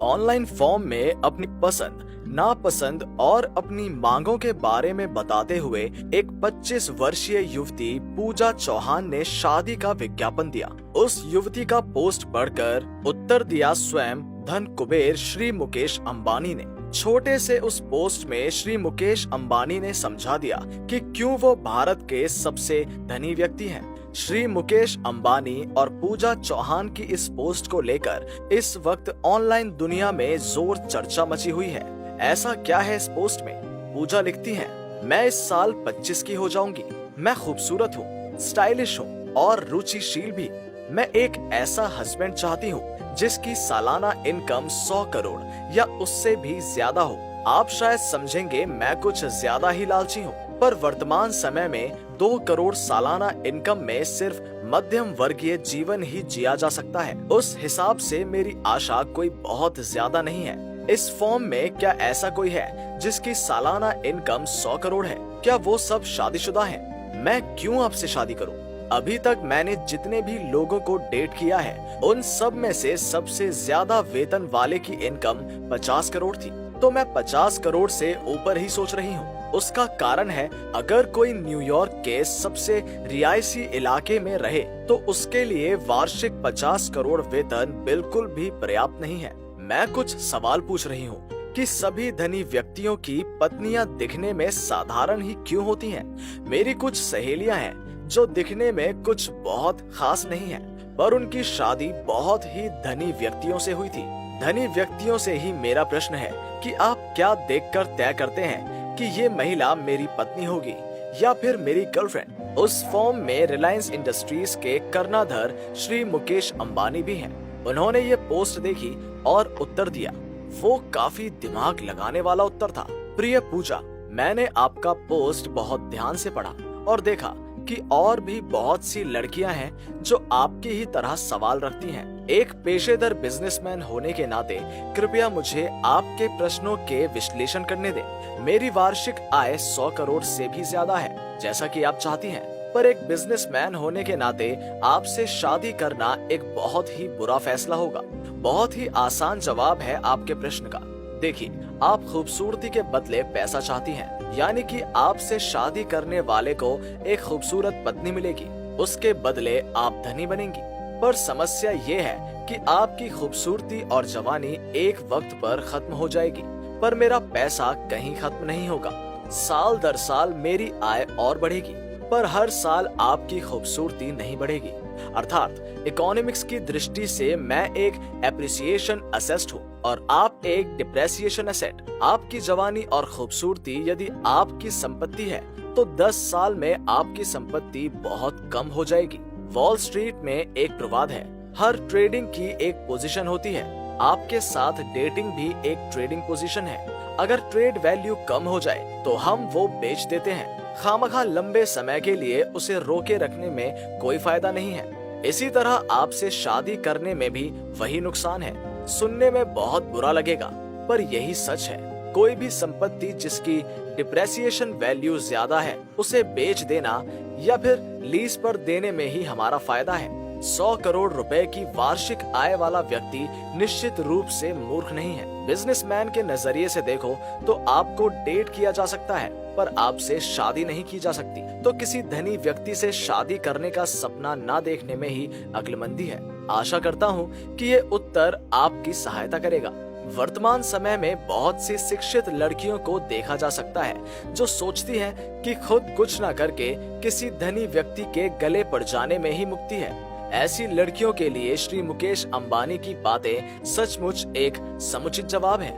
Online form में अपनी पसंद, नापसंद और अपनी मांगों के बारे में बताते हुए एक 25 वर्षीय युवती पूजा चौहान ने शादी का विज्ञापन दिया। उस युवती का पोस्ट पढ़कर उत्तर दिया स्वयं धन कुबेर श्री मुकेश अंबानी ने। छोटे से उस पोस्ट में श्री मुकेश अंबानी ने समझा दिया कि क्यों वो भारत के सबसे धनी व्यक्ति हैं। श्री मुकेश अंबानी और पूजा चौहान की इस पोस्ट को लेकर इस वक्त ऑनलाइन दुनिया में जोर चर्चा मची हुई है। ऐसा क्या है इस पोस्ट में? पूजा लिखती हैं, मैं इस साल 25 की हो जाऊंगी। मैं खूबसूरत हूँ, स्टाइलिश हूँ और रुचिशील भी। मैं एक ऐसा हस्बैंड चाहती हूँ जिसकी सालाना इनकम 100 करोड़ या उससे भी ज्यादा हो। आप शायद समझेंगे मैं कुछ ज्यादा ही लालची हूँ, पर वर्तमान समय में 2 करोड़ सालाना इनकम में सिर्फ मध्यम वर्गीय जीवन ही जिया जा सकता है। उस हिसाब से मेरी आशा कोई बहुत ज्यादा नहीं है। इस फॉर्म में क्या ऐसा कोई है जिसकी सालाना इनकम 100 करोड़ है? क्या वो सब शादीशुदा हैं? मैं क्यों आपसे शादी करूं? अभी तक मैंने जितने भी लोगों को डेट किया है उन सब में से सबसे ज्यादा वेतन वाले की इनकम 50 करोड़ थी, तो मैं 50 करोड़ से ऊपर ही सोच रही हूँ। उसका कारण है, अगर कोई न्यूयॉर्क के सबसे रिहायशी इलाके में रहे तो उसके लिए वार्षिक 50 करोड़ वेतन बिल्कुल भी पर्याप्त नहीं है। मैं कुछ सवाल पूछ रही हूँ कि सभी धनी व्यक्तियों की पत्नियां दिखने में साधारण ही क्यों होती हैं? मेरी कुछ सहेलियां हैं जो दिखने में कुछ बहुत खास नहीं है, पर उनकी शादी बहुत ही धनी व्यक्तियों से हुई थी। धनी व्यक्तियों से ही मेरा प्रश्न है कि आप क्या देखकर तय करते हैं कि ये महिला मेरी पत्नी होगी या फिर मेरी गर्लफ्रेंड? उस फॉर्म में रिलायंस इंडस्ट्रीज के कर्णधार श्री मुकेश अंबानी भी हैं। उन्होंने ये पोस्ट देखी और उत्तर दिया। वो काफी दिमाग लगाने वाला उत्तर था। प्रिय पूजा, मैंने आपका पोस्ट बहुत ध्यान से पढ़ा और देखा कि और भी बहुत सी लड़कियां हैं जो आपकी ही तरह सवाल रखती हैं। एक पेशेवर बिजनेसमैन होने के नाते कृपया मुझे आपके प्रश्नों के विश्लेषण करने दें। मेरी वार्षिक आय 100 करोड़ से भी ज्यादा है, जैसा कि आप चाहती हैं, पर एक बिजनेसमैन होने के नाते आपसे शादी करना एक बहुत ही बुरा फैसला होगा। बहुत ही आसान जवाब है आपके प्रश्न का। देखिए, आप खूबसूरती के बदले पैसा चाहती हैं, यानी कि आपसे शादी करने वाले को एक खूबसूरत पत्नी मिलेगी, उसके बदले आप धनी बनेंगी। पर समस्या ये है कि आपकी खूबसूरती और जवानी एक वक्त पर खत्म हो जाएगी, पर मेरा पैसा कहीं खत्म नहीं होगा। साल दर साल मेरी आय और बढ़ेगी, पर हर साल आपकी खूबसूरती नहीं बढ़ेगी। अर्थात इकोनॉमिक्स की दृष्टि से मैं एक एप्रिसिएशन असेट हूँ और आप एक डिप्रेसिएशन एसेट। आपकी जवानी और खूबसूरती यदि आपकी संपत्ति है तो 10 साल में आपकी संपत्ति बहुत कम हो जाएगी। वॉल स्ट्रीट में एक प्रवाद है, हर ट्रेडिंग की एक पोजीशन होती है। आपके साथ डेटिंग भी एक ट्रेडिंग पोजीशन है। अगर ट्रेड वैल्यू कम हो जाए तो हम वो बेच देते हैं। खामखा लंबे समय के लिए उसे रोके रखने में कोई फायदा नहीं है। इसी तरह आपसे शादी करने में भी वही नुकसान है। सुनने में बहुत बुरा लगेगा, पर यही सच है। कोई भी संपत्ति जिसकी डिप्रेसिएशन वैल्यू ज्यादा है उसे बेच देना या फिर लीज पर देने में ही हमारा फायदा है। 100 करोड़ रुपए की वार्षिक आय वाला व्यक्ति निश्चित रूप से मूर्ख नहीं है। बिजनेसमैन के नजरिए से देखो तो आपको डेट किया जा सकता है, पर आपसे शादी नहीं की जा सकती। तो किसी धनी व्यक्ति से शादी करने का सपना ना देखने में ही अक्लमंदी है। आशा करता हूँ कि ये उत्तर आपकी सहायता करेगा। वर्तमान समय में बहुत सी शिक्षित लड़कियों को देखा जा सकता है जो सोचती हैं कि खुद कुछ न करके किसी धनी व्यक्ति के गले पड़ जाने में ही मुक्ति है। ऐसी लड़कियों के लिए श्री मुकेश अंबानी की बातें सचमुच एक समुचित जवाब है।